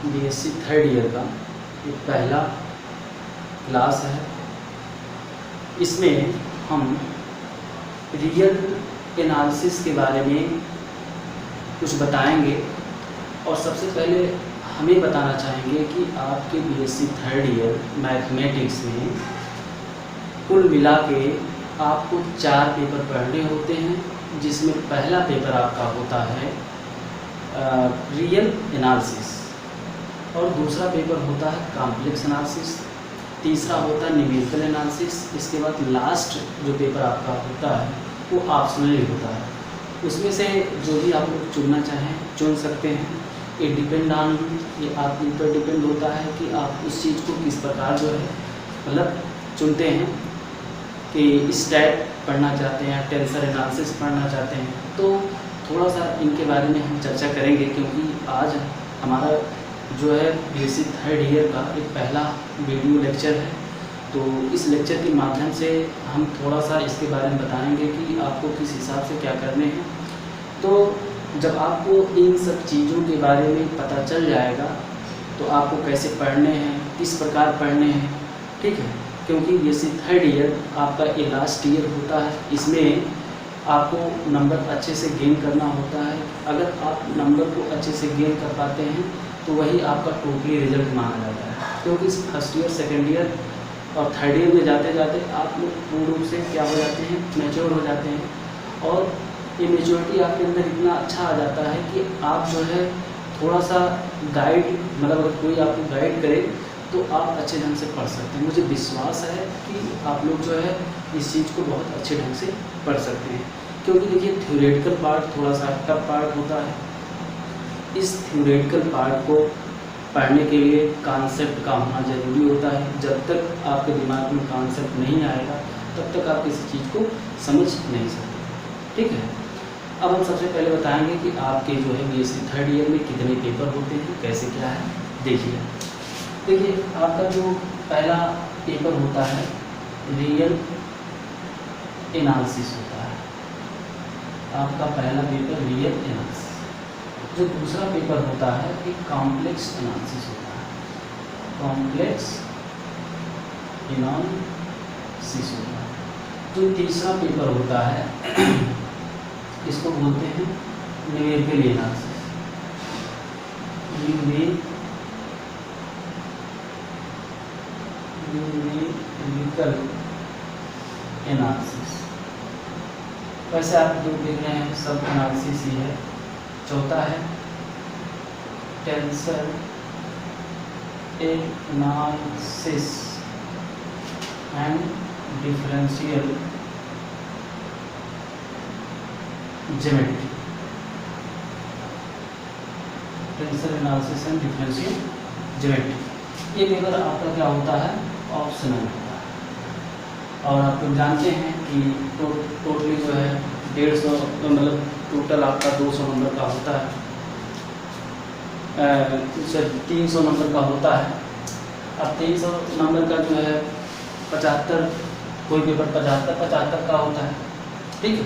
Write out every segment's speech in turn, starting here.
BSc third year का एक पहला क्लास है। इसमें हम रियल एनालिसिस के बारे में कुछ बताएंगे और सबसे पहले हमें बताना चाहेंगे कि आपके बीएससी थर्ड ईयर मैथमेटिक्स में कुल मिला के आपको 4 पेपर पढ़ने होते हैं, जिसमें पहला पेपर आपका होता है रियल एनालिसिस और दूसरा पेपर होता है कॉम्प्लेक्स एनालिसिस, तीसरा होता है न्यूमेरिकल एनालिसिस। इसके बाद लास्ट जो पेपर आपका होता है वो ऑप्शनल होता है। उसमें से जो भी आप लोग चुनना चाहें चुन सकते हैं। ये डिपेंड ऑन ये आप ऊपर डिपेंड होता है कि आप उस चीज़ को किस प्रकार जो है मतलब चुनते हैं कि स्टैट पढ़ना चाहते हैं, टेंसर एनालिसिस पढ़ना चाहते हैं। तो थोड़ा सा इनके बारे में हम चर्चा करेंगे, क्योंकि आज हमारा जो है बीएससी थर्ड ईयर का एक पहला वीडियो लेक्चर है। तो इस लेक्चर के माध्यम से हम थोड़ा सा इसके बारे में बताएंगे कि आपको किस हिसाब से क्या करने हैं। तो जब आपको इन सब चीज़ों के बारे में पता चल जाएगा तो आपको कैसे पढ़ने हैं, किस प्रकार पढ़ने हैं, ठीक है। क्योंकि बीएससी थर्ड ईयर आपका ये लास्ट ईयर होता है। इसमें आपको नंबर अच्छे से गेन करना होता है। अगर आप नंबर को अच्छे से गेन कर पाते हैं तो वही आपका टोटली रिजल्ट माना जाता है। क्योंकि इस फर्स्ट ईयर, सेकेंड ईयर और थर्ड ईयर में जाते जाते आप लोग पूर्ण रूप से क्या हो जाते हैं, मैच्योर हो जाते हैं। और ये मेच्योरिटी आपके अंदर इतना अच्छा आ जाता है कि आप जो है थोड़ा सा गाइड मतलब अगर कोई आपको गाइड करे तो आप अच्छे ढंग से पढ़ सकते हैं। मुझे विश्वास है कि आप लोग जो है इस चीज़ को बहुत अच्छे ढंग से पढ़ सकते हैं। क्योंकि देखिए थ्योरेटिकल पार्ट थोड़ा सा टफ पार्ट होता है। इस थ्योरेटिकल पार्ट को पढ़ने के लिए कॉन्सेप्ट का होना ज़रूरी होता है। जब तक आपके दिमाग में कॉन्सेप्ट नहीं आएगा तब तक आप किसी चीज़ को समझ नहीं सकते, ठीक है। अब हम सबसे पहले बताएंगे कि आपके जो है बीएससी थर्ड ईयर में कितने पेपर होते हैं, कैसे क्या है। देखिए आपका जो पहला पेपर होता है रियल एनालिसिस होता है। आपका पहला पेपर रियल एनालिसिस। जो दूसरा पेपर होता है एक कॉम्प्लेक्स एनालिसिस होता है। कॉम्प्लेक्स एनालिसिस होता है। जो तीसरा पेपर होता है इसको बोलते हैं न्यूमेरिकल एनालिसिस। Numerical analysis. वैसे आप जो देख रहे हैं सब एनालिसिस ही है। चौथा है tensor analysis and differential geometry. Tensor analysis and differential geometry. ये पेपर आपका क्या होता है, ऑप्शनल होता है। और आप लोग जानते हैं कि टोटली जो है 150 मतलब टोटल आपका 200 नंबर का होता है, 300 नंबर का होता है। अब 300 नंबर का जो है 75, कोई पेपर 75 का होता है, ठीक है।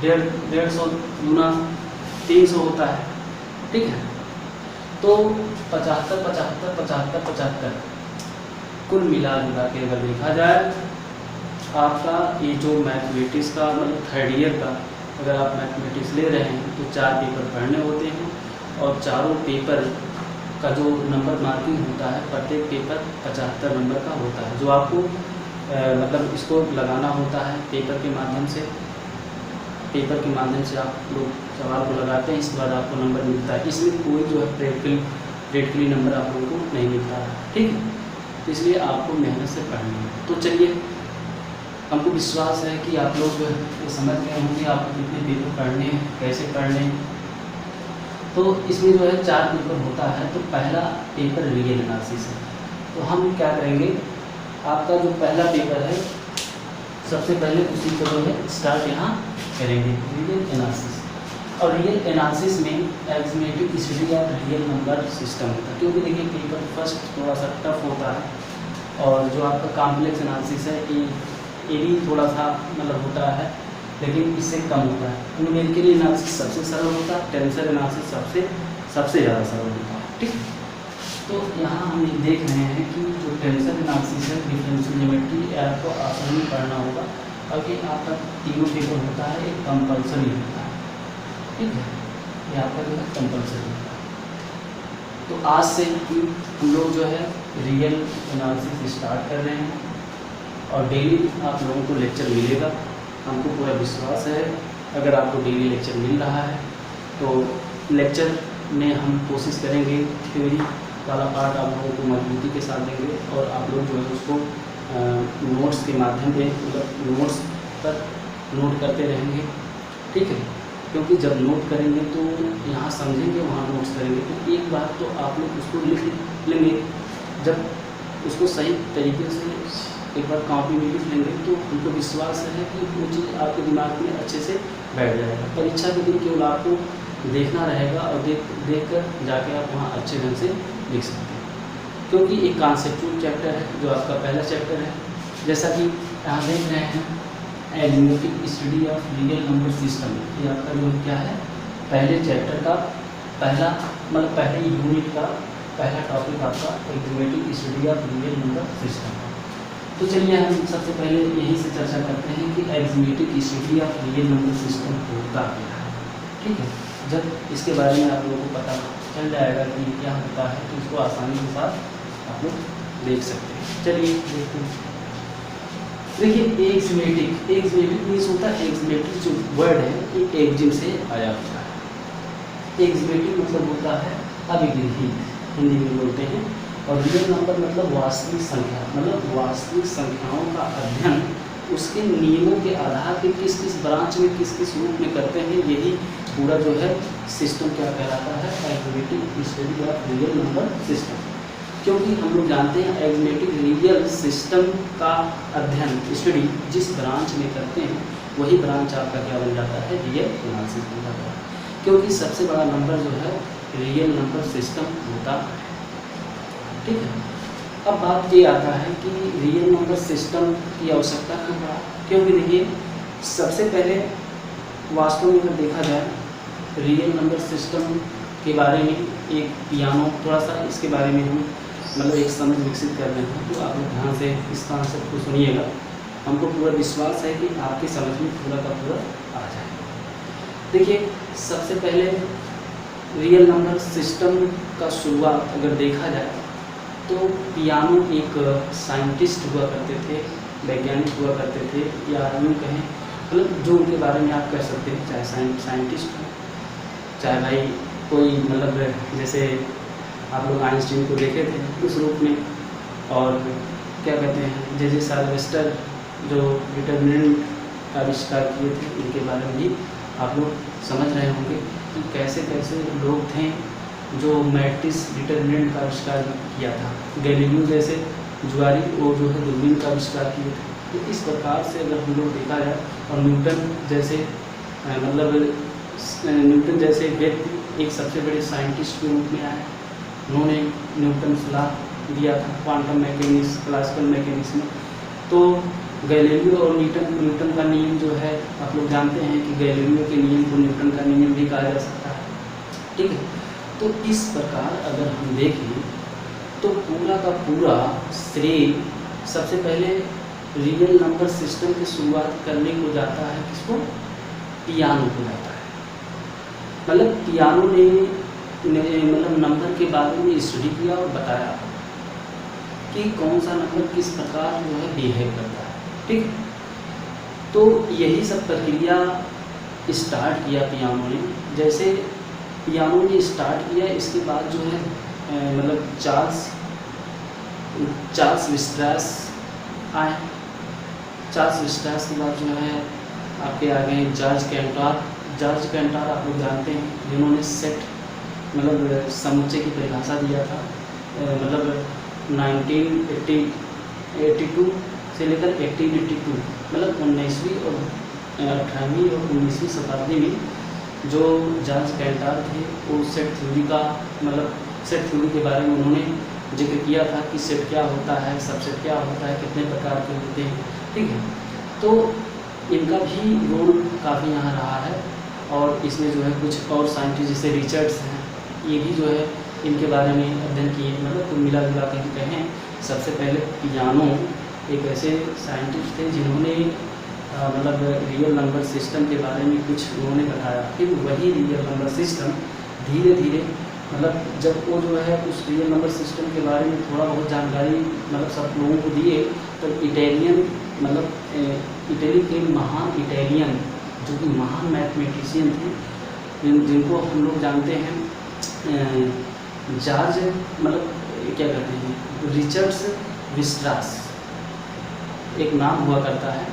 150 गुना 300 होता है, ठीक है। तो 75 कुल मिला के अगर देखा जाए आपका ये जो मैथमेटिक्स का मतलब थर्ड ईयर का अगर आप मैथमेटिक्स ले रहे हैं तो 4 पेपर पढ़ने होते हैं। और चारों पेपर का जो नंबर मार्किंग होता है प्रत्येक पेपर 75 नंबर का होता है, जो आपको मतलब इसको लगाना होता है पेपर के माध्यम से। पेपर के माध्यम से आप लोग सवाल को लगाते हैं, इसके बाद आपको नंबर मिलता है। इसमें कोई जो है प्रैक्टिकली नंबर आप लोगों को नहीं मिलता है, ठीक है। तो इसलिए आपको मेहनत से पढ़नी है। तो चलिए, हमको विश्वास है कि आप लोग ये समझ गए होंगे आपको कितने पेपर पढ़ने हैं, कैसे पढ़ने हैं। तो इसमें जो है 4 पेपर होता है। तो पहला पेपर रियल एनालिसिस है। तो हम क्या करेंगे, आपका जो पहला पेपर है सबसे पहले उसी को जो है स्टार्ट यहाँ करेंगे, रियल एनालिसिस। और रियल एनालिसिस में executive study of real number system होता है। क्योंकि देखिए पेपर फर्स्ट थोड़ा सा टफ होता है और जो आपका कॉम्प्लेक्स एनालिसिस है ये भी थोड़ा सा मतलब होता है, लेकिन इससे कम होता है। न्यूमेरिकल एनालिसिस सबसे सरल होता है, टेंसर एनालिसिस सबसे ज़्यादा सरल होता है, ठीक। तो यहाँ हम ये देख रहे हैं कि जो टेंसर एनालिसिस है, डिफरेंशियल ज्योमेट्री, आपको आसानी पढ़ना होगा और कि आपका तीनों पेपर होता है, एक कंपल्सरी होता है, ठीक है, ये आपका जो है कंपल्सरी होता है। तो आज से हम लोग जो है रियल एनालिसिस स्टार्ट कर रहे हैं और डेली आप लोगों को लेक्चर मिलेगा। हमको पूरा विश्वास है अगर आपको डेली लेक्चर मिल रहा है तो लेक्चर में हम कोशिश करेंगे थ्योरी वाला पार्ट आप लोगों को मजबूती के साथ देंगे और आप लोग जो है उसको नोट्स के माध्यम से मतलब नोट्स पर नोट करते रहेंगे, ठीक है, क्योंकि जब नोट करेंगे तो यहाँ समझेंगे, वहाँ नोट्स करेंगे, तो एक बार तो आप लोग उसको लिख लेंगे। जब उसको सही तरीके से एक बार कॉपी में लिख लेंगे तो उनको विश्वास है कि वो चीज़ आपके दिमाग में अच्छे से बैठ जाएगा। परीक्षा के दिन केवल आपको देखना रहेगा और देख कर जाके आप वहाँ अच्छे ढंग से लिख सकते हैं, क्योंकि एक कॉन्सेप्चुअल चैप्टर है जो आपका पहला चैप्टर है। जैसा कि यहाँ देख रहे हैं arithmetic study of real number system, ये आपका जो क्या है पहले चैप्टर का पहला मतलब पहले यूनिट का पहला टॉपिक आपका arithmetic study of real number system. तो चलिए हम सबसे पहले यहीं से चर्चा करते हैं कि arithmetic study of real number system होता क्या है, ठीक है। जब इसके बारे में आप लोगों को पता चल जाएगा कि क्या होता है तो इसको आसानी के साथ आप लोग देख सकते हैं। चलिए देखते हैं। देखिए एक्समेटिक मीन्स होता है, एक्समेटिक जो वर्ड है ये एक्जिम से आया हुआ है। एक्समेटिक मतलब होता है अभिग्रहित, हिंदी में बोलते हैं, और रियल नंबर मतलब वास्तविक संख्या, मतलब वास्तविक संख्याओं का अध्ययन उसके नियमों के आधार पर किस किस ब्रांच में किस किस रूप में करते हैं, यही पूरा जो है सिस्टम क्या कहलाता है, arithmetic study of real number system. क्योंकि हम लोग जानते हैं एरिथमेटिक रियल सिस्टम का अध्ययन स्टडी जिस ब्रांच में करते हैं वही ब्रांच आपका क्या बन जाता है, रियल एनालिसिस बन जाता है, क्योंकि सबसे बड़ा नंबर जो है रियल नंबर सिस्टम होता है, ठीक है। अब बात ये आता है कि रियल नंबर सिस्टम की आवश्यकता क्यों पड़ा, क्योंकि देखिए सबसे पहले वास्तव में अगर देखा जाए रियल नंबर सिस्टम के बारे में एक पियानो थोड़ा सा इसके बारे में हम मतलब एक समझ विकसित कर रहे हैं, तो आप लोग ध्यान से इस कॉन्सेप्ट को सुनिएगा। हमको पूरा विश्वास है कि आपकी समझ में पूरा का पूरा आ जाए। देखिए सबसे पहले रियल नंबर सिस्टम का शुरुआत अगर देखा जाए तो पियानो एक साइंटिस्ट हुआ करते थे, वैज्ञानिक हुआ करते थे, या यूँ कहें मतलब जो उनके बारे में आप कह सकते हैं, चाहे साइंटिस्ट हो, चाहे भाई कोई मतलब जैसे आप लोग आइंस्टीन को देखे थे उस रूप में, और क्या कहते हैं जे साल्वेस्टर जो डिटर्मिनेंट का आविष्कार किए थे, इनके बारे में भी आप लोग समझ रहे होंगे कि कैसे कैसे लोग थे जो मैट्रिक्स डिटर्मिनेंट का आविष्कार किया था। गैलीलियो जैसे जुआरी वो जो है दूरबीन का आविष्कार किए थे। तो इस प्रकार से अगर हम लोग देखा जाए, और न्यूटन जैसे मतलब न्यूटन जैसे व्यक्ति एक सबसे बड़े साइंटिस्ट के रूप में आए, उन्होंने न्यूटन सलाह दिया था क्वांटम मैकेनिक्स क्लासिकल मैकेनिक्स में। तो गैलीलियो और न्यूटन का नियम जो है आप लोग जानते हैं कि गैलीलियो के नियम को न्यूटन का नियम भी कहा जा सकता है, ठीक है। तो इस प्रकार अगर हम देखें तो पूरा का पूरा श्रेय सबसे पहले रियल नंबर सिस्टम की शुरुआत करने को जाता है किसको, पियानो को जाता है। मतलब पियानो ने मतलब नंबर के बारे में स्टडी किया और बताया कि कौन सा नंबर किस प्रकार जो है बिहेव करता है, ठीक। तो यही सब प्रक्रिया स्टार्ट किया पियानो ने। जैसे पियानो ने स्टार्ट किया, इसके बाद जो है मतलब चार्ल्स विस्ट्रास आए। चार्ल्स विस्ट्रास के बाद जो है आपके आ गए जॉर्ज कैंटोर आप लोग जानते हैं, जिन्होंने सेट मतलब समुच्चय की परिभाषा दिया था। मतलब 1982 से लेकर 1882 मतलब 19वीं और 18वीं और 19वीं शताब्दी में जो जॉर्ज कैंटोर थे वो सेट थ्योरी का मतलब सेट थ्योरी के बारे में उन्होंने जिक्र किया था कि सेट क्या होता है, सबसेट क्या होता है, कितने प्रकार के होते हैं, ठीक है। तो इनका भी रोल काफ़ी यहाँ रहा है। और इसमें जो है कुछ और साइंटिस्ट जैसे रिचर्ड्स हैं, ये भी जो है इनके बारे में अध्ययन किए, मतलब कुल मिला जुला के कहें, सबसे पहले पियानो एक ऐसे साइंटिस्ट थे जिन्होंने मतलब रियल नंबर सिस्टम के बारे में कुछ उन्होंने बताया। फिर वही रियल नंबर सिस्टम धीरे धीरे मतलब जब वो जो है उस रियल नंबर सिस्टम के बारे में थोड़ा बहुत जानकारी मतलब सब लोगों को दिए, तो इटालियन मतलब इटली के महान इटालियन जो कि महान मैथमेटिशियन थे, जिनको हम लोग जानते हैं जॉर्ज मतलब क्या कहते हैं रिचर्ड्स विस्ट्रास एक नाम हुआ करता है,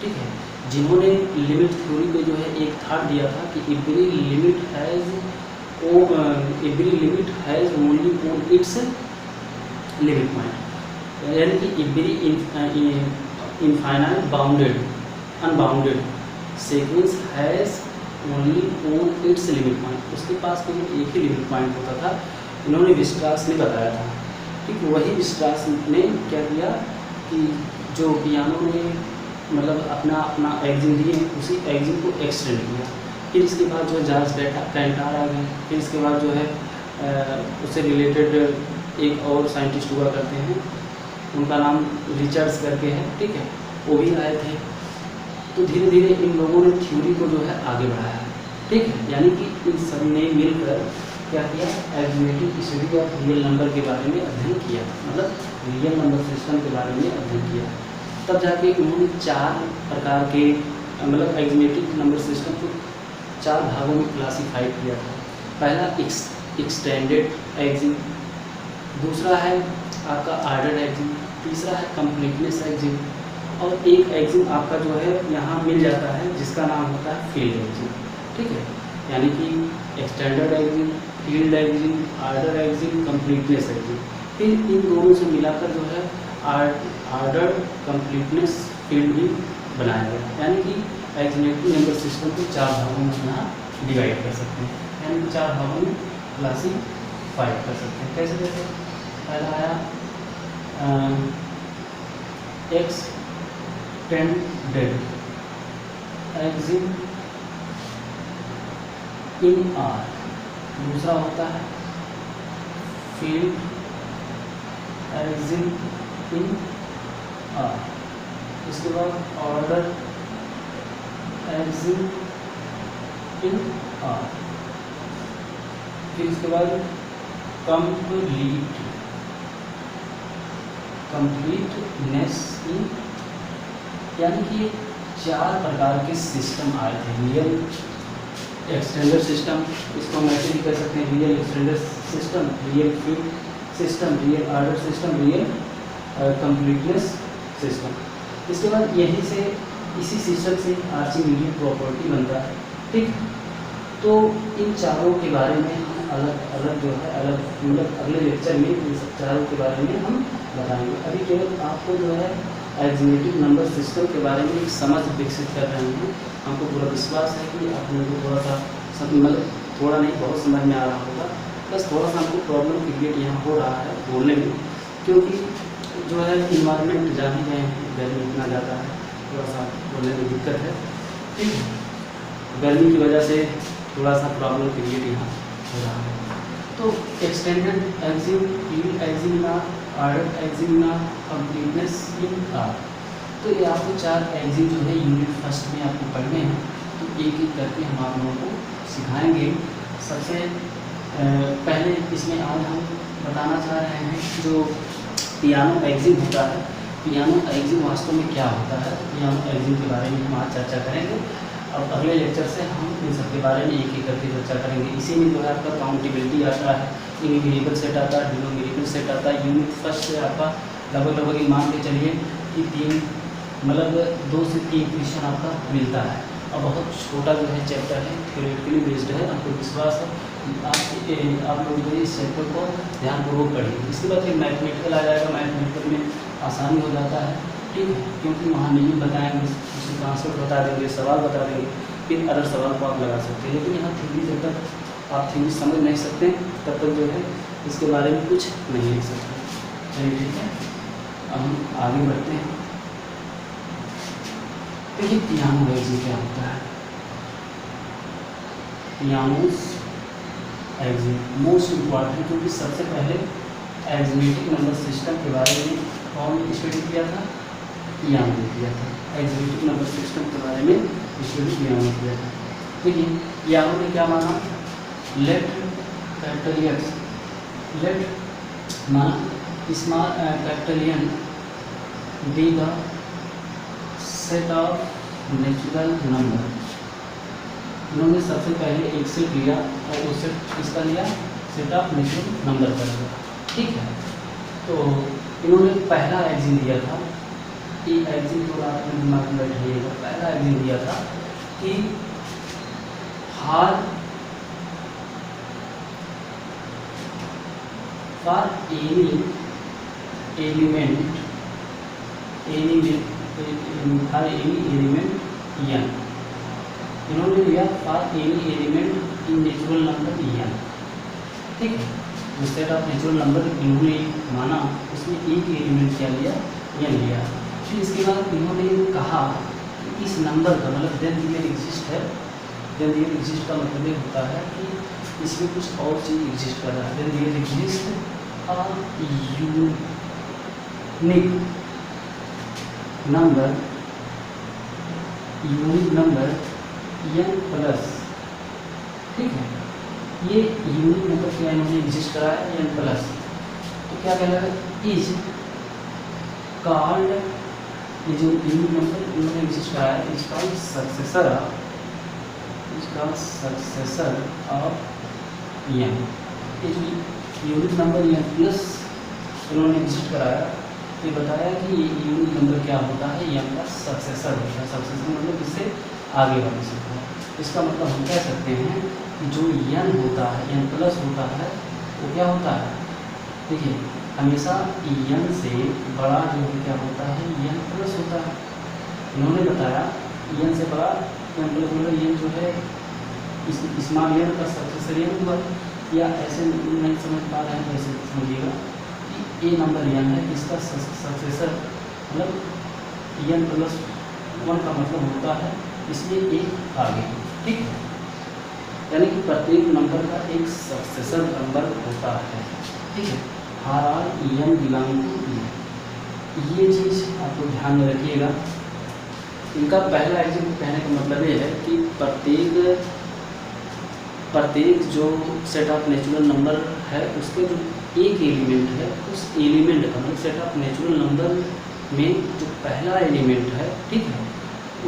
ठीक है, जिन्होंने लिमिट थ्योरी पे जो है एक थॉट दिया था कि every limit has only on it's limit point, यानी कि every infinite bounded unbounded sequence has only on it's limit point, उसके पास केवल एक ही लिमिट पॉइंट होता था। इन्होंने विस्ट्रास ने बताया था, ठीक। वही विस्ट्रास ने क्या किया कि जो पियानो ने मतलब अपना एग्जिम दिए, उसी एग्जिम को एक्सटेंड किया। फिर इसके बाद जो जॉर्ज कैंटार आ गए, फिर इसके बाद जो है उससे रिलेटेड एक और साइंटिस्ट हुआ करते हैं, उनका नाम रिचर्ड्स करके है, ठीक है, वो भी आए थे। तो धीरे धीरे इन लोगों ने थ्योरी को जो है आगे बढ़ाया, ठीक है, यानी कि इन सब ने मिलकर क्या किया, arithmetic study of real number के बारे में अध्ययन किया, मतलब रियल नंबर सिस्टम के बारे में अध्ययन किया। तब जाके उन्होंने 4 प्रकार के मतलब अरिथमेटिक नंबर सिस्टम को 4 भागों में क्लासीफाई किया था। पहला एक्सटेंडेड एग्जिम, दूसरा है आपका आर्डर एग्जिम, तीसरा है कंप्लीटनेस एग्जिम, और एक एग्जिम आपका जो है यहाँ मिल जाता है जिसका नाम होता है फील्ड एग्जिम, ठीक है, यानी कि extended EXIM, field EXIM, order EXIM, completeness EXIM. फिर इन दोनों से मिलाकर जो है आर्डर कंप्लीटनेस फील्ड भी बनाया गया, यानी कि अरिथमेटिक नंबर सिस्टम को 4 भागों में यहाँ डिवाइड कर सकते हैं, यानी कि 4 भागों में क्लासीफाई कर सकते हैं। कैसे कैसे? पहला आया एक्सटेंडेड एग्जिम इन आर, दूसरा होता है फील्ड एग्जिम इन आर, इसके बाद ऑर्डर एग्जिम इन आर, फिर इसके बाद कंप्लीटनेस इन, यानी कि 4 प्रकार के सिस्टम आए थे। रियल एक्सटेंडर सिस्टम, इसको हम ऐसे भी कह सकते हैं real extender system, real field system, real order system, real completeness system. इसके बाद यही से इसी सिस्टम से आर्चिमीडियन प्रॉपर्टी बनता है, ठीक। तो इन चारों के बारे में हम अलग अलग जो है अलग मतलब अगले लेक्चर में इन सब चारों के बारे में हम बताएंगे। अभी केवल आपको जो है अरिथमेटिक नंबर सिस्टम के बारे में एक समझ विकसित कर रहे हैं। हमको पूरा विश्वास है कि आप लोगों को थोड़ा सा मतलब थोड़ा नहीं बहुत समझ में आ रहा होगा, बस थोड़ा सा हमको प्रॉब्लम क्रिएट यहाँ हो रहा है बोलने में, क्योंकि जो है इन्वायरमेंट जान ही गए हैं, गर्मी इतना ज़्यादा है, थोड़ा सा बोलने में दिक्कत है, ठीक है, गर्मी की वजह से थोड़ा सा प्रॉब्लम क्रिएट यहाँ हो रहा है। तो extended EXIM, field EXIM in are, order EXIM in are, completeness in are, तो ये आपको 4 एग्जिम जो है यूनिट फर्स्ट में आपको पढ़ने हैं। तो एक एक करके हम आप लोगों को सिखाएंगे। सबसे पहले इसमें आज हम बताना चाह रहे हैं जो पियानो एग्जिम होता है, पियानो एग्जिम वास्तव में क्या होता है, पियानो एग्जिम के बारे में हम आज चर्चा करेंगे। अब अगले लेक्चर से हम इन सब के बारे में एक एक करके चर्चा करेंगे। इसी में जो है आपका काउंटेबिलिटी आता है, इनवेरिएबल सेट आता है, डिनोमिनेबल सेट आता है। यूनिट फर्स्ट से आपका लगभग मान के चलिए कि 3 मतलब 2 से 3 क्वेश्चन आपका मिलता है, और बहुत छोटा जो है चैप्टर है, थ्योरेटिकली बेस्ड है। हमको विश्वास है आप लोग जो इस चैप्टर को ध्यानपूर्वक पढ़िए। इसके बाद फिर मैथमेटिकल आ जाएगा, मैथमेटिकल में आसानी हो जाता है, ठीक है, क्योंकि वहाँ नियम बताएंगे, उसके कॉन्सेप्ट बता देंगे, सवाल बता देंगे, फिर अदर सवाल को आप लगा सकते हैं। लेकिन यहाँ थ्योरी जब तक आप थ्योरी समझ नहीं सकते तब तक जो है इसके बारे में कुछ नहीं लिख सकते। चलिए ठीक है, अब हम आगे बढ़ते हैं। देखिए पियानो एग्जिम क्या होता है। पियानोस एग्जिट मोस्ट इम्पॉर्टेंट, क्योंकि सबसे पहले एग्जीक्यूटिव नंबर सिस्टम के बारे में कौन स्टडी किया था, यहाँ ने किया था। एग्जीक्यूटिव नंबर सिस्टम के बारे में स्टडी यहाँ ने किया था। ठीक है, यहाँ ने क्या माना, लेट कैपिटल एक्स, लेट माना small capital n be the set of natural number. इन्होंने सबसे पहले एक सेट लिया और उस सेट किसका लिया, सेट ऑफ नेचुरल नंबर का लिया। ठीक है, तो इन्होंने पहला एग्जिम दिया था, ये एग्जिम को आपने दिमाग में बैठाइएगा। पहला एग्जिम दिया था कि हर फॉर एनी एलिमेंट एन, इन्होंने लिया for any element in natural number n. ठीक है, जो सेट ऑफ नेचुरल नंबर इन्होंने माना उसमें एक एलिमेंट क्या लिया, एन लिया। फिर इसके बाद इन्होंने कहा कि इस नंबर का मतलब देन दियर एग्जिस्ट है, देन दियर एग्जिस्ट का मतलब ये होता है कि इसमें कुछ और चीज़ एग्जिस्ट कर रहा है। Then there exist a unique number n plus. ठीक है, ये यूनिक नंबर क्या इन्होंने एग्जिस्ट करा है, एन प्लस। तो क्या कहलाएगा, इज कॉल्ड, ये जो यूनिक नंबर इन्होंने एग्जिस्ट करा है is called successor of n. ये जो यूनिक नंबर एन प्लस इन्होंने एग्जिस्ट कराया, ये बताया कि ये यूनिक नंबर क्या होता है, एन का सक्सेसर होता है। सक्सेसर मतलब इससे आगे बढ़ सकता है। इसका मतलब हम कह सकते हैं कि जो एन होता है, एन प्लस होता है, वो क्या होता है, देखिए हमेशा एन से बड़ा जो है क्या होता है, एन प्लस होता है। इन्होंने बताया एन से बड़ा एन प्लस मतलब एन जो है स्मॉल एन का सक्सेसर एन हुआ। या ऐसे नहीं समझ पा रहे हैं, वैसे समझिएगा कि ए नंबर एन है, इसका सक्सेसर मतलब एन प्लस वन का मतलब होता है इसलिए एक आगे। ठीक है, यानी कि प्रत्येक नंबर का एक सक्सेसर नंबर होता है। ठीक है, r r n belong to n, ये चीज़ आपको ध्यान में रखिएगा। इनका पहला एग्जाम्पल कहने का मतलब ये है कि प्रत्येक जो सेट ऑफ नेचुरल नंबर है उसके जो एक एलिमेंट है, उस एलिमेंट का मतलब सेट ऑफ नेचुरल नंबर में जो पहला एलिमेंट है, ठीक है,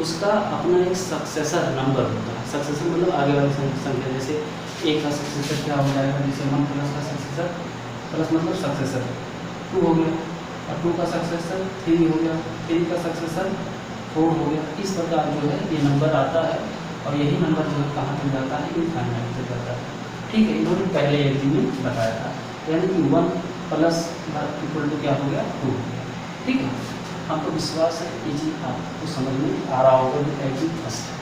उसका अपना एक सक्सेसर नंबर होता है। सक्सेसर मतलब आगे वाली संख्या, जैसे एक का सक्सेसर क्या हो जाएगा, जैसे 1 प्लस का सक्सेसर, प्लस मतलब सक्सेसर 2 हो गया, और 2 का सक्सेसर 3 हो गया, 3 का सक्सेसर 4 हो गया। इस प्रकार जो है ये नंबर आता है और यही नंबर जो है कहाँ तक जाता है, इनफाइनाइट तक जाता है। ठीक है, इन्होंने पहले एक दिन में बताया था, यानी कि 1 प्लस इक्वल टू क्या हो गया, 2 हो गया। ठीक है, हमको विश्वास है ये चीज़ आपको समझ में आ रहा होगा कि एग्जिट फर्स्ट है।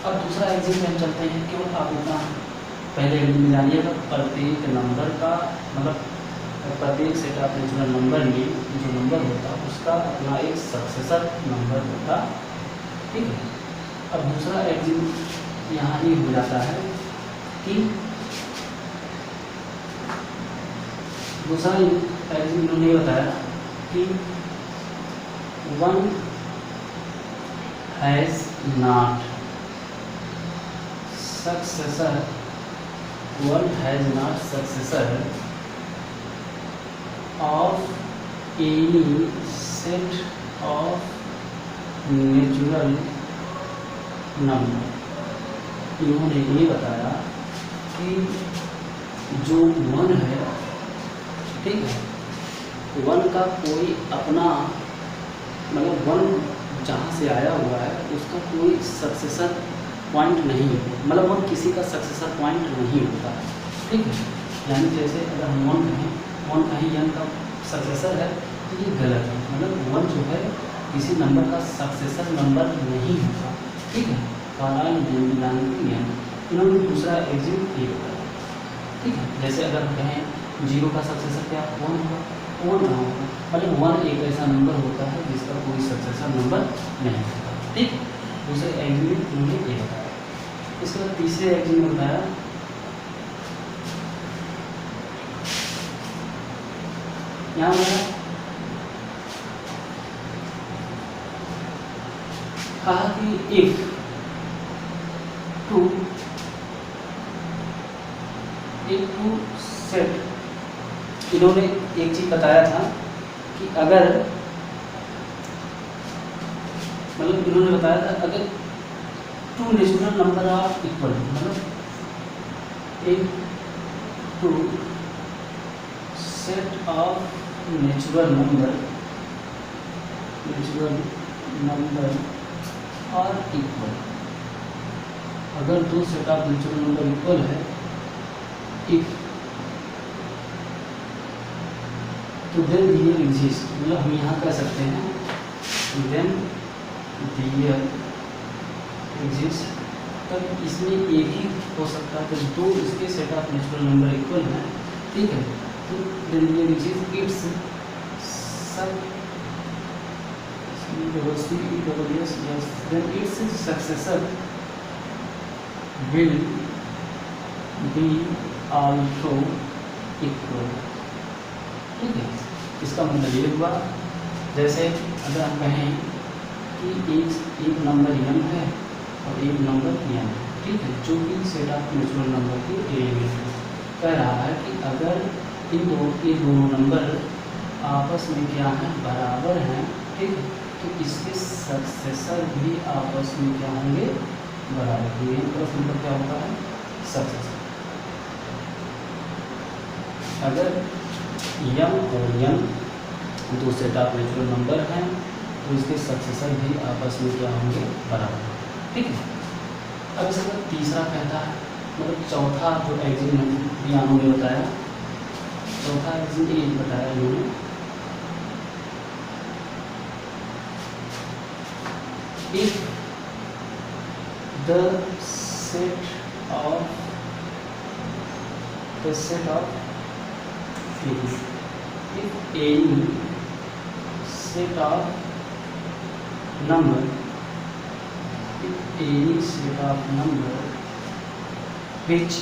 अब दूसरा एग्जिट में हम चलते हैं, केवल आप इतना पहले एग्जिट में जानिएगा, प्रत्येक नंबर का मतलब प्रत्येक सेट ऑफ नेचुरल नंबर में जो नंबर होता है उसका अपना एक सक्सेसर नंबर होता। ठीक है, अब दूसरा एग्जिट यहाँ ये हो जाता है कि दूसरा एग्जिट इन्होंने बताया कि 1 has not successor, 1 has not successor of any set of natural number. इन्होंने ये बताया कि जो 1 है, ठीक है, 1 का कोई अपना मतलब 1 जहाँ से आया हुआ है उसका कोई सक्सेसर पॉइंट नहीं होता, मतलब 1 किसी का सक्सेसर पॉइंट नहीं होता है। ठीक है, यानी जैसे अगर हम 1 कहीं n का सक्सेसर है तो ये गलत है, मतलब 1 जो है किसी नंबर का सक्सेसर नंबर नहीं होता। ठीक है, इन्होंने दूसरा एग्जिट ये बताया। ठीक है, जैसे अगर हम कहें 0 का सक्सेसर क्या 1 होगा, 1 कहाँ होगा, मतलब 1 एक ऐसा नंबर होता है जिसका कोई सक्सेसर नंबर नहीं होता। ठीक, दूसरे एग्जिट में इन्होंने ये बताया। इसके बाद तीसरे एग्जिट में बताया यहाँ मेरा कहा कि इफ टू सेट, इन्होंने एक चीज बताया था कि अगर मतलब इन्होंने बताया था अगर two natural number are equal, मतलब एक two set of natural number are equal, अगर दो set of natural number equal है, इफ तो देन दियर एग्जिस्ट, मतलब हम यहाँ कह सकते हैं देन दियर एग्जिस्ट, तब इसमें एक ही हो सकता है कि दो इसके set of natural number equal हैं, ठीक है, तो देन दियर एग्जिस्ट इट्स सब then its successor will be also equal, ठीक है। इसका मतलब ये हुआ जैसे अगर हम कहें कि एक नंबर m है और एक नंबर n है, ठीक है, जो कि सेट ऑफ नेचुरल नंबर के एलिमेंट है। कह रहा है कि अगर ये दोनों नंबर आपस में क्या है, बराबर हैं, ठीक है, तो इसके सक्सेसर भी आपस में क्या होंगे, बराबर होंगे। प्लस नंबर क्या होता है, सक्सेसर। अगर m और n दो सेट ऑफ नेचुरल नंबर हैं तो इसके सक्सेसर भी आपस में क्या होंगे, बराबर, ठीक है। अब इसका तीसरा कहता है, मतलब चौथा जो एग्जिम यानों ने बताया, चौथा एग्जिम ये बताया इन्होंने, if the set of if any set of number which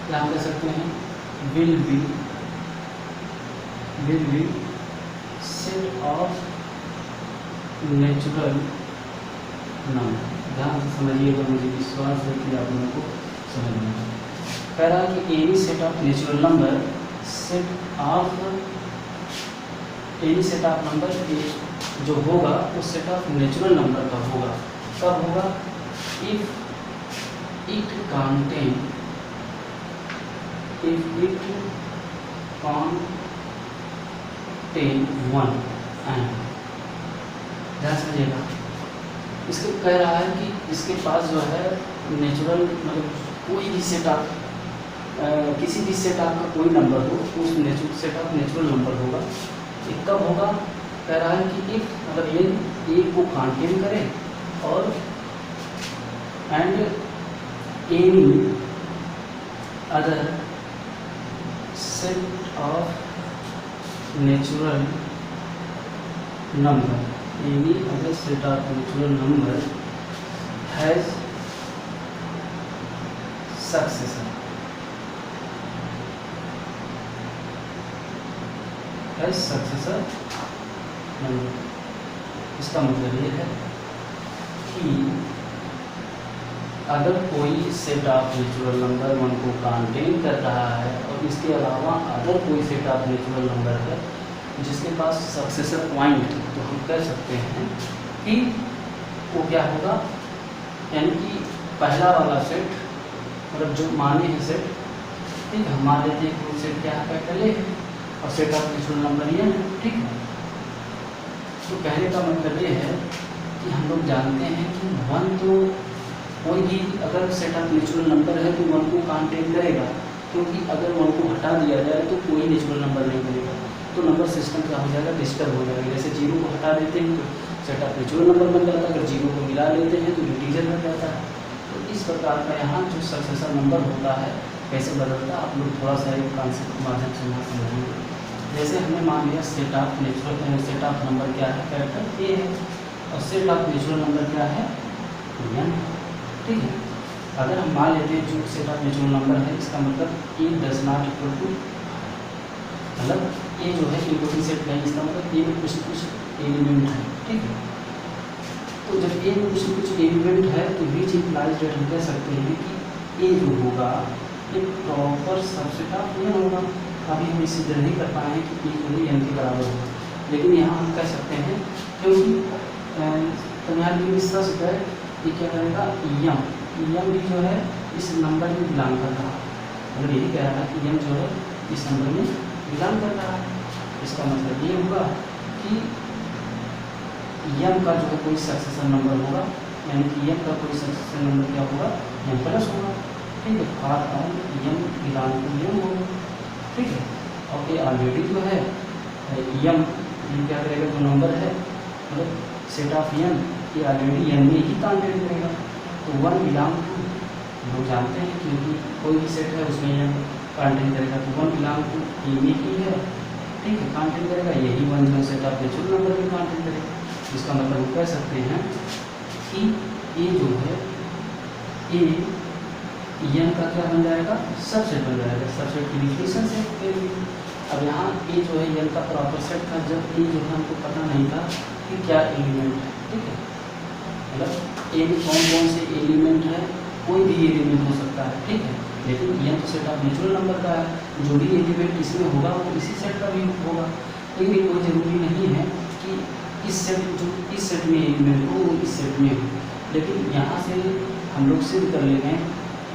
क्या कह सकते हैं, will be set of natural number, ध्यान से समझिएगा, मुझे विश्वास है कि आप लोगों को समझ में आए। कह रहा है कि any set of natural number जो होगा वो सेट ऑफ नेचुरल नंबर का होगा। कब होगा, if it contain one and, ध्यान समझिएगा, इसके कह रहा है कि इसके पास जो है नेचुरल, मतलब कोई भी सेट ऑफ किसी भी सेट ऑफ का कोई नंबर हो, उस सेट ऑफ नेचुरल नंबर होगा। ये कब होगा, कह रहा है कि इफ मतलब ये एक को कंटेन करे और and any other set of natural number, any other set of natural number has successor, number। इसका मतलब ये है कि अगर कोई set of natural number one को कंटेन कर रहा है और इसके अलावा अगर कोई सेट ऑफ नेचुरल नंबर है जिसके पास सक्सेसर पॉइंट, तो हम कह सकते हैं कि वो क्या होगा, यानी कि पहला वाला सेट, मतलब जो माने हैं सेट, ठीक है, हम मान लेते हैं कि वो सेट क्या है, कैपिटल ए है और सेट ऑफ नेचुरल नंबर ये है, ठीक है। तो कहने का मतलब ये है कि हम लोग जानते हैं कि वन तो कोई भी अगर सेट ऑफ नेचुरल नंबर है तो वन को कंटेन करेगा, क्योंकि अगर वन को हटा दिया जाए तो कोई नेचुरल नंबर नहीं बनेगा, तो नंबर सिस्टम क्या हो जाएगा, डिस्टर्ब हो जाएगा। जैसे जीरो को हटा देते हैं तो सेट ऑफ नेचुरल नंबर बन जाता है, अगर जीरो को मिला लेते हैं तो इंटीजर बन जाता है। तो इस प्रकार का यहाँ जो सक्सेसर नंबर होता है कैसे बदलता है, आप लोग थोड़ा सा एक कॉन्सेप्ट के माध्यम से यहाँ समझेंगे। जैसे हमने मान लिया सेट ऑफ नंबर क्या है, कैरेक्टर ए है, और सेट ऑफ नेचुरल नंबर क्या है, एन, ठीक है। अगर हम मान लेते हैं जो सेट ऑफ नेचुरल नंबर है, इसका मतलब ए डज नॉट इक्वल टू मतलब ए जो है इनकोडिंग सेट का, इसका मतलब ए में कुछ न कुछ एलिमेंट है, ठीक है। तो जब ए में कुछ न कुछ एलिमेंट है तो विच इम्प्लाइज डेट हम कह सकते हैं कि ए जो होगा एक प्रॉपर सबसेट ऑफ एन होगा। अभी हम इसे सिद्ध नहीं कर पाए हैं कि ए जो है एन के बराबर होगा, लेकिन यहाँ हम कह सकते हैं क्योंकि तुम्हारे मिश्रा से है ये क्या करेगा, यम भी जो है इस नंबर में बिलोंग कर रहा है, मतलब यही कह रहा है कि यम जो है इस नंबर में बिलोंग कर रहा है। इसका मतलब ये होगा कि यम का जो है कोई सक्सेसर नंबर होगा, यानी कि यम का कोई सक्सेसर नंबर क्या होगा, यम प्लस होगा, ठीक है। फॉर यम बिलोंग टू यम होगा, ठीक है। और ये ऑलरेडी जो है यम क्या करेगा, जो नंबर है मतलब सेट ऑफ यम ये ऑलरेडी यम में ही कंटेंट करेगा। तो वन बिलोंग टू लोग जानते हैं क्योंकि कोई भी सेट है उसमें यम कंटेंट करेगा, तो वन बिलोंग टू ए में ही है, ठीक है, कंटेंट करेगा। यही वन जो सेट ऑफ नेचुरल नंबर में कंटेंट करेगा। इसका मतलब हम कह सकते हैं कि ए जो है ए यम का क्या बन जाएगा, सबसेट बन जाएगा। सबसेट की डिफिनेशन से अब यहाँ ए जो है यम का प्रॉपर सेट था, जब ए जो है हमको पता नहीं था कि क्या एलिमेंट है, ठीक है। मतलब ए में कौन कौन से एलिमेंट है, कोई भी एलिमेंट हो सकता है, ठीक है। लेकिन यम तो सेट ऑफ नेचुरल नंबर का है, जो भी एलिमेंट इसमें होगा वो इसी सेट का भी होगा। लेकिन ये कोई ज़रूरी नहीं है कि इस सेट में एलिमेंट हो वो इस सेट में हो। लेकिन यहाँ से हम लोग सिद्ध कर ले गए,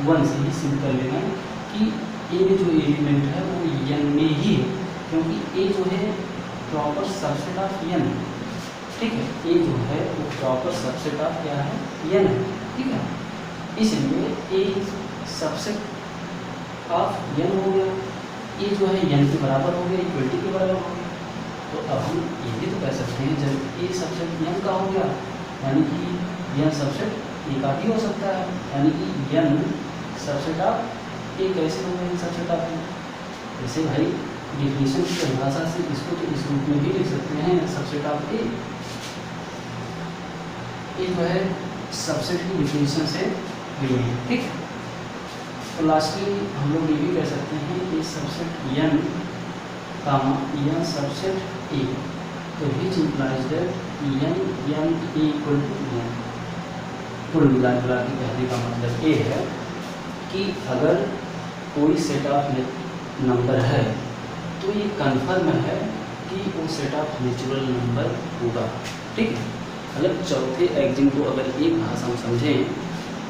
वन से ही सिद्ध कर ले गए कि ए में जो एलिमेंट है वो यन में ही है, क्योंकि ए जो है प्रॉपर सबसेट ऑफ यन, ठीक है। ए जो है वो प्रॉपर सबसेट ऑफ क्या है, यन है, ठीक है। इसलिए ए सबसेट ऑफ यन हो गया, ए जो है यन के बराबर हो गया, इक्वलिटी के बराबर हो गया। तो अब हम ये भी तो कह सकते हैं जब ए सबसेट यन का हो गया, यानी कि यन सबसेट ए का भी हो सकता है, यानी कि यन सबसेट ऑफ ए कैसे होगा, इन सबसेट ऑफ यन। जैसे भाई डिफिनेशन की परिभाषा से इसको तो इस रूप में भी लिख सकते हैं, सबसेट ऑफ ए जो है सबसेट की डिफिनेशन से ली है, ठीक है। तो लास्टली हम लोग ये भी कह सकते हैं कि subset N comma N subset A, तो which implies that n equal to n. कुल मिला जुला के कहने का मतलब ये है कि अगर कोई सेट ऑफ नंबर है तो ये कन्फर्म है कि वो सेट ऑफ नेचुरल नंबर होगा, ठीक है। मतलब चौथे एक्जिम को अगर एक भाषा में समझें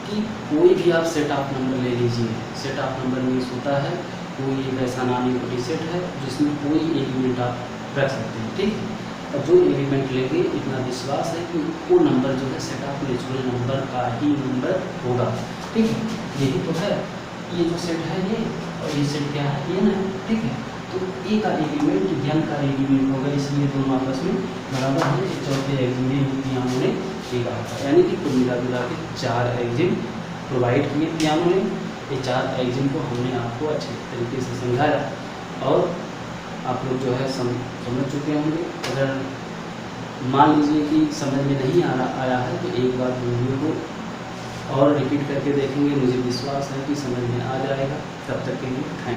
कि कोई भी आप सेट ऑफ नंबर ले लीजिए, सेट ऑफ नंबर मीन्स होता है कोई एक ऐसा नॉन इक्वलिटी सेट है जिसमें कोई एलिमेंट आप रख सकते हैं, ठीक है। और जो एलिमेंट लेंगे इतना विश्वास है कि वो नंबर जो है सेट ऑफ नेचुरल नंबर का ही नंबर होगा, ठीक है। यही तो है, ये जो सेट है ये, और ये सेट क्या है, ये ना, ठीक है। तो ए का एलिमेंट यन का एलिमेंट होगा, इसलिए दोनों आपस में बराबर है। चौथे एग्जिम में पियानो ने ये कहा था, यानी कि कुल मिला जुला के 4 एग्जिम प्रोवाइड किए पियानो ने। ये 4 एग्जिम को हमने आपको अच्छे तरीके से समझाया और आप लोग जो है समझ चुके होंगे। अगर मान लीजिए कि समझ में नहीं आया है तो एक बार वीडियो को और रिपीट करके देखेंगे, मुझे विश्वास है कि समझ में आ जाएगा। तब तक के लिए थैंक